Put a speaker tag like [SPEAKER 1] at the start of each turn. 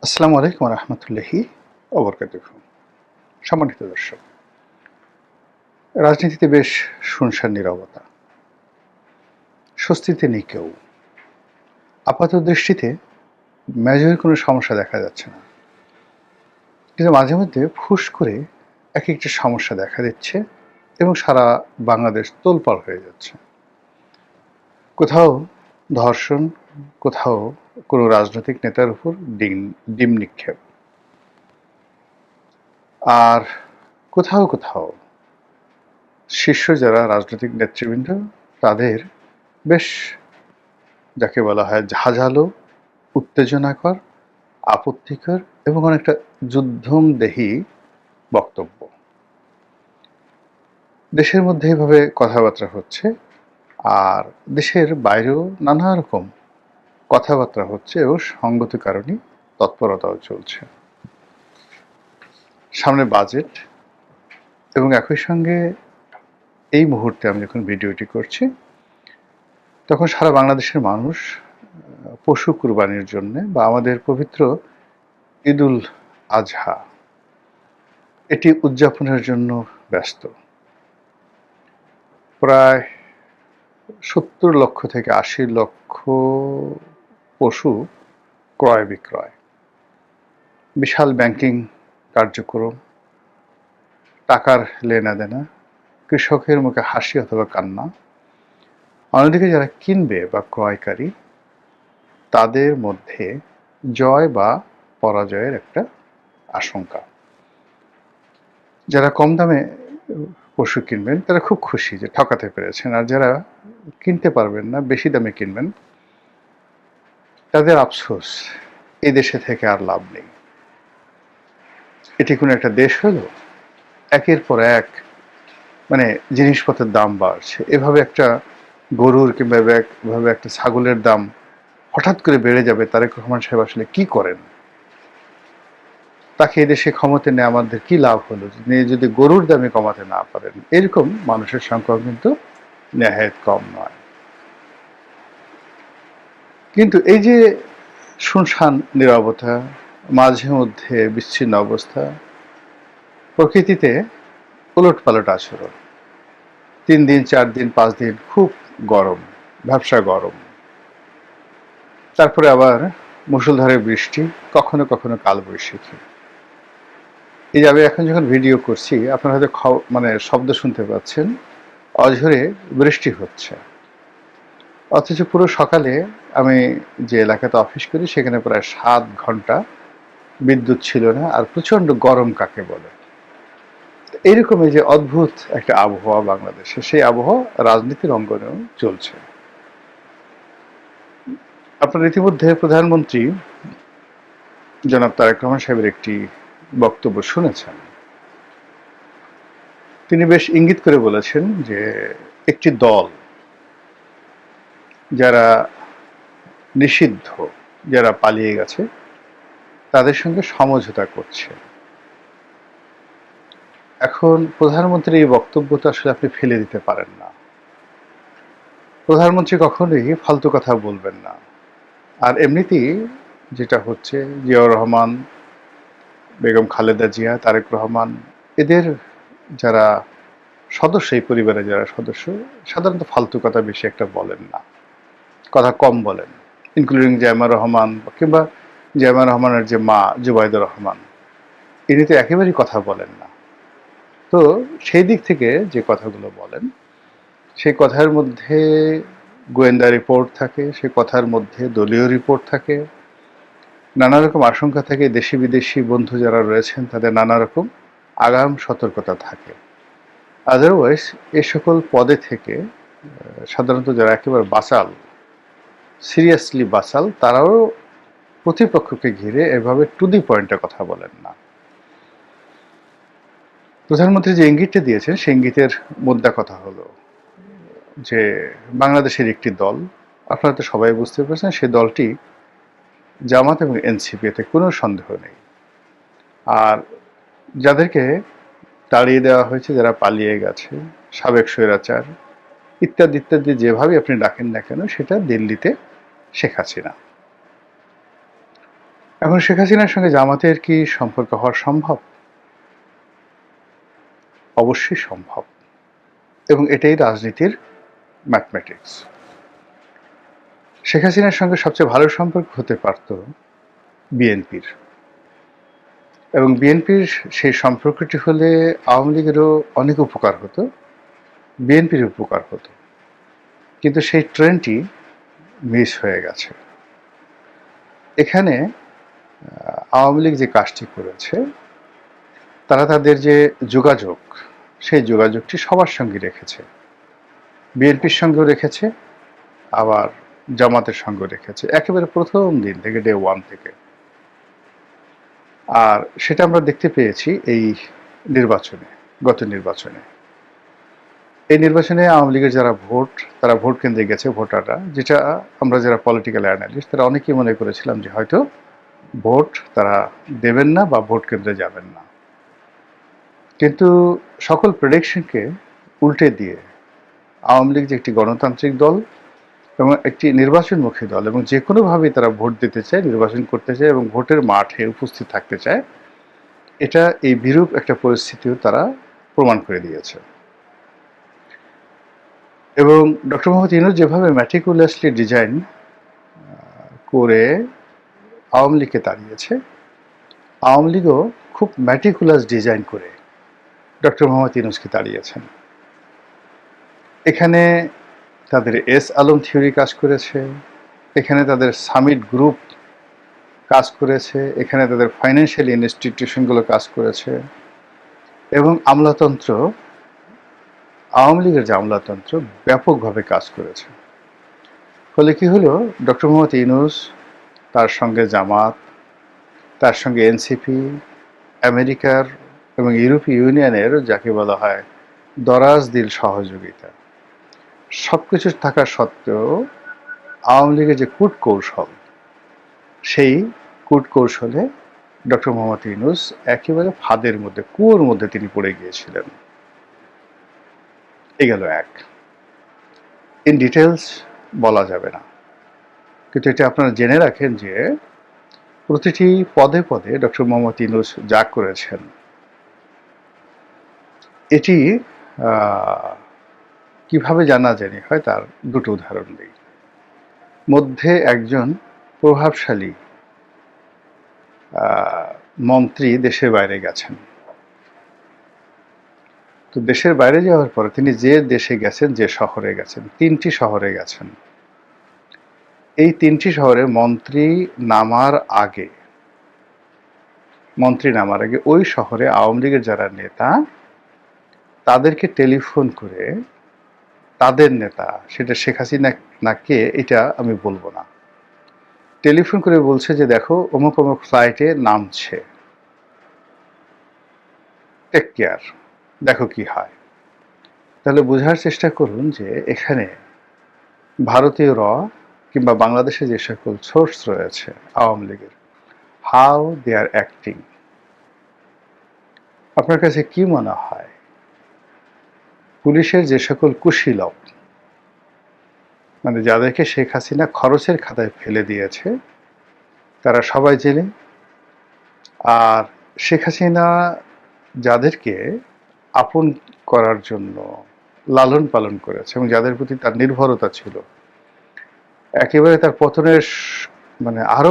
[SPEAKER 1] আসসালামু আলাইকুম রহমতুল্লাহি ওবরকাতুহু। সম্মানিত দর্শক, রাজনীতিতে বেশ শুনশান নীরবতা, স্বস্তিতে নেই কেউ। আপাত দৃষ্টিতে মেজর কোনো সমস্যা দেখা যাচ্ছে না, কিন্তু মাঝে মধ্যে ফুস করে এক একটা সমস্যা দেখা দিচ্ছে এবং সারা বাংলাদেশ তোলপাড় হয়ে যাচ্ছে। কোথাও ধর্ষণ, কোথাও কোনো রাজনৈতিক নেতার উপর ডিম নিক্ষেপ, আর কোথাও কোথাও শীর্ষ যারা রাজনৈতিক নেতৃবৃন্দ তাদের বেশ, যাকে বলা হয় ঝাঁঝালো, উত্তেজনাকর, আপত্তিকর এবং অনেকটা যুদ্ধমদেহী বক্তব্য। দেশের মধ্যে এভাবে কথাবার্তা হচ্ছে, আর দেশের বাইরেও নানা রকম কথাবার্তা হচ্ছে এবং সঙ্গত কারণে তৎপরতাও চলছে। সামনে বাজেট, এবং একই সঙ্গে এই মুহূর্তে আমি যখন ভিডিওটি করছি তখন সারা বাংলাদেশের মানুষ পশু কুরবানির জন্য বা আমাদের পবিত্র ঈদুল আজহা এটি উদযাপনের জন্য ব্যস্ত। প্রায় ৭০ লক্ষ থেকে ৮০ লক্ষ পশু ক্রয় বিক্রয়, বিশাল ব্যাংকিং কার্যক্রম, টাকার লেনাদেনা, কৃষকের মুখে হাসি অথবা কান্না, অন্যদিকে যারা কিনবে বা ক্রয়কারী তাদের মধ্যে জয় বা পরাজয়ের একটা আশঙ্কা। যারা কম দামে পশু কিনবেন তারা খুব খুশি যে ঠকাতে পেরেছেন, আর যারা কিনতে পারবেন না, বেশি দামে কিনবেন, তাদের আফসোস এই দেশে থেকে আর লাভ নেই। এটি কোনো একটা দেশ হলো? একের পর এক মানে জিনিসপত্রের দাম বাড়ছে, এভাবে একটা গরুর কিংবা এভাবে একটা ছাগলের দাম হঠাৎ করে বেড়ে যাবে, তারেক রহমান সাহেব আসলে কি করেন? তাকে এদেশে ক্ষমতা নিয়ে আমাদের কি লাভ হলো যদি গরুর দামে কমাতে না পারেন? এরকম মানুষের সংখ্যা কিন্তু নেহায়েত কম নয়। কিন্তু এই যে শুনশান নীরবতা, মাঝে মধ্যে বিচ্ছিন্ন অবস্থা, প্রকৃতিতে উলটপালট আচরণ, ৩ দিন ৪ দিন ৫ দিন খুব গরম, ভ্যাপসা গরম, তারপরে আবার মুষলধারে বৃষ্টি, কখনো কখনো কালবৈশাখী। এই যে আমি এখন যখন ভিডিও করছি আপনারা হয়তো শব্দ শুনতে পাচ্ছেন, অঝরে বৃষ্টি হচ্ছে। অথচ পুরো সকালে আমি যে এলাকাতে অফিস করি সেখানে প্রায় ৭ ঘন্টা বিদ্যুৎ ছিল না, আর প্রচন্ড গরম কাকে বলে। এইরকম এই যে অদ্ভুত একটা আবহাওয়া বাংলাদেশে, সেই আবহাওয়া রাজনীতির অঙ্গনেও চলছে। আপনার ইতিমধ্যে প্রধানমন্ত্রী জনাব তারেক রহমান সাহেবের একটি বক্তব্য শুনেছেন। তিনি বেশ ইঙ্গিত করে বলেছেন যে একটি দল যারা নিষিদ্ধ, যারা পালিয়ে গেছে, তাদের সঙ্গে সমঝোতা করছে। এখন প্রধানমন্ত্রীর এই বক্তব্যটা আসলে আপনি ফেলে দিতে পারেন না। প্রধানমন্ত্রী কখনোই ফালতু কথা বলবেন না। আর এমনিতেই যেটা হচ্ছে, জিয়াউর রহমান, বেগম খালেদা জিয়া, তারেক রহমান, এদের যারা সদস্য, এই পরিবারের যারা সদস্য, সাধারণত ফালতু কথা বেশি একটা বলেন না, কথা কম বলেন। ইনক্লুডিং জায়মা রহমান কিংবা জায়মা রহমানের যে মা জুবাইদুর রহমান, ইনি তো একেবারেই কথা বলেন না। তো সেই দিক থেকে যে কথাগুলো বলেন, সেই কথার মধ্যে গোয়েন্দা রিপোর্ট থাকে, সেই কথার মধ্যে দলীয় রিপোর্ট থাকে, নানা রকম আশঙ্কা থাকে, দেশি বিদেশি বন্ধু যারা রয়েছেন তাদের নানা রকম আগাম সতর্কতা থাকে। আদারওয়াইজ এই সকল পদে থেকে সাধারণত যারা একেবারে বাচাল, সিরিয়াসলি বাচাল, তারাও প্রতিপক্ষকে ঘিরে এভাবে টু দি পয়েন্টে কথা বলেন না। প্রধানমন্ত্রী যে ইঙ্গিতটা দিয়েছেন সেই ইঙ্গিতের মুদ্রা কথা হলো যে বাংলাদেশের একটি দল, আপনারা তো সবাই বুঝতে পেরেছেন, সেই দলটি জামাত এবং এনসিপি, এতে কোনো সন্দেহ নেই। আর যাদেরকে তাড়িয়ে দেওয়া হয়েছে, যারা পালিয়ে গেছে, সাবেক স্বৈরাচার ইত্যাদি ইত্যাদি, যেভাবে আপনি ডাকেন না কেন, সেটা দিল্লিতে শেখ হাসিনা। এখন শেখ হাসিনার সঙ্গে জামাতের কি সম্পর্ক হওয়া সম্ভব? অবশ্যই সম্ভব, এবং এটাই রাজনীতির ম্যাথমেটিক্স। শেখ হাসিনার সঙ্গে সবচেয়ে ভালো সম্পর্ক হতে পারত বিএনপির, এবং বিএনপির সেই সম্পর্কটি হলে আওয়ামী লীগেরও অনেক উপকার হতো, বিএনপির উপকার হতো, কিন্তু সেই ট্রেনটি মিস হয়ে গেছে। এখানে আওয়ামী লীগ যে কাজটি করেছে, তারা তাদের যে যোগাযোগ, সেই যোগাযোগটি সবার সঙ্গে রেখেছে, বিএনপির সঙ্গেও রেখেছে, আবার জামাতের সঙ্গেও রেখেছে, একেবারে প্রথম দিন থেকে, ডে ওয়ান থেকে। আর সেটা আমরা দেখতে পেয়েছি এই নির্বাচনে, গত নির্বাচনে। এই নির্বাচনে আওয়ামী লীগের যারা ভোট, তারা ভোট কেন্দ্রে গেছে, ভোটাররা, যেটা আমরা যারা পলিটিক্যাল অ্যানালিস্ট, তারা অনেকেই মনে করেছিলাম যে হয়তো ভোট তারা দেবেন না বা ভোট কেন্দ্রে যাবেন না। কিন্তু সকল প্রেডিকশনকে উল্টে দিয়ে আওয়ামী লীগ যে একটি গণতান্ত্রিক দল এবং একটি নির্বাচনমুখী দল, এবং যে কোনোভাবেই তারা ভোট দিতে চায়, নির্বাচন করতে চায় এবং ভোটের মাঠে উপস্থিত থাকতে চায়, এটা এই বিরূপ একটা পরিস্থিতিও তারা প্রমাণ করে দিয়েছে। এবং ডক্টর মোহাম্মদ ইউনূস যেভাবে ম্যাটিকুলাসলি ডিজাইন করে আওয়ামী লীগকে তাড়িয়েছে, আওয়ামী লীগও খুব ম্যাটিকুলাস ডিজাইন করে ডক্টর মোহাম্মদ ইউনূসকে তাড়িয়েছেন। এখানে তাদের এস আলম থিওরি কাজ করেছে, এখানে তাদের সামিট গ্রুপ কাজ করেছে, এখানে তাদের ফাইন্যান্সিয়াল ইনস্টিটিউশনগুলো কাজ করেছে, এবং আমলাতন্ত্র, আওয়ামী লীগের যে আমলাতন্ত্র, ব্যাপকভাবে কাজ করেছে। ফলে কি হলো, ডক্টর মোহাম্মদ ইউনূস, তার সঙ্গে জামাত, তার সঙ্গে এনসিপি, আমেরিকার এবং ইউরোপীয় ইউনিয়নের যাকে বলা হয় দরাজ দিল সহযোগিতা, সব কিছু থাকা সত্ত্বেও আওয়ামী লীগের যে কূটকৌশল, সেই কূটকৌশলে ডক্টর মোহাম্মদ ইউনূস একেবারে ফাঁদের মধ্যে, কুয়োর মধ্যে তিনি পড়ে গিয়েছিলেন। এ গেল এক। ইন ডিটেলস বলা যাবে না, কিন্তু এটা আপনারা জেনে রাখেন যে প্রতিটি পদে পদে ডক্টর মোহাম্মদ ইউনূস যা করেছেন, এটি কিভাবে জানাজানি হয় তার দুটো উদাহরণ দিই। মধ্যে একজন প্রভাবশালী মন্ত্রী দেশের বাইরে গেছেন। তো দেশের বাইরে যাওয়ার পরে তিনি যে দেশে গেছেন, যে শহরে গেছেন, 3টি শহরে গেছেন। এই 3টি শহরে মন্ত্রী নামার আগে ওই শহরে আওয়ামী লীগের যারা নেতা, তাদেরকে টেলিফোন করে, তাদের নেতা, সেটা শেখ হাসিনা না কে এটা আমি বলবো না, টেলিফোন করে বলছে যে দেখো অমুক অমুক ফ্লাইটে নামছে, টেক কেয়ার, দেখো কি হয়। তাহলে বোঝার চেষ্টা করুন যে এখানে ভারতীয় র কিংবা বাংলাদেশে যে সকল সোর্স রয়েছে আওয়ামী লীগের, হাউ দে আর অ্যাক্টিং। আপনার কাছে কি মনে হয় পুলিশের যে সকল কুশীলব, মানে যাদেরকে শেখ হাসিনা খরচের খাতায় ফেলে দিয়েছে, তারা সবাই জেলে, আর শেখ হাসিনা যাদেরকে আপন করার জন্য লালন পালন করেছে এবং যাদের প্রতি তার নির্ভরতা ছিল, একেবারে তার পতনের মানে আরো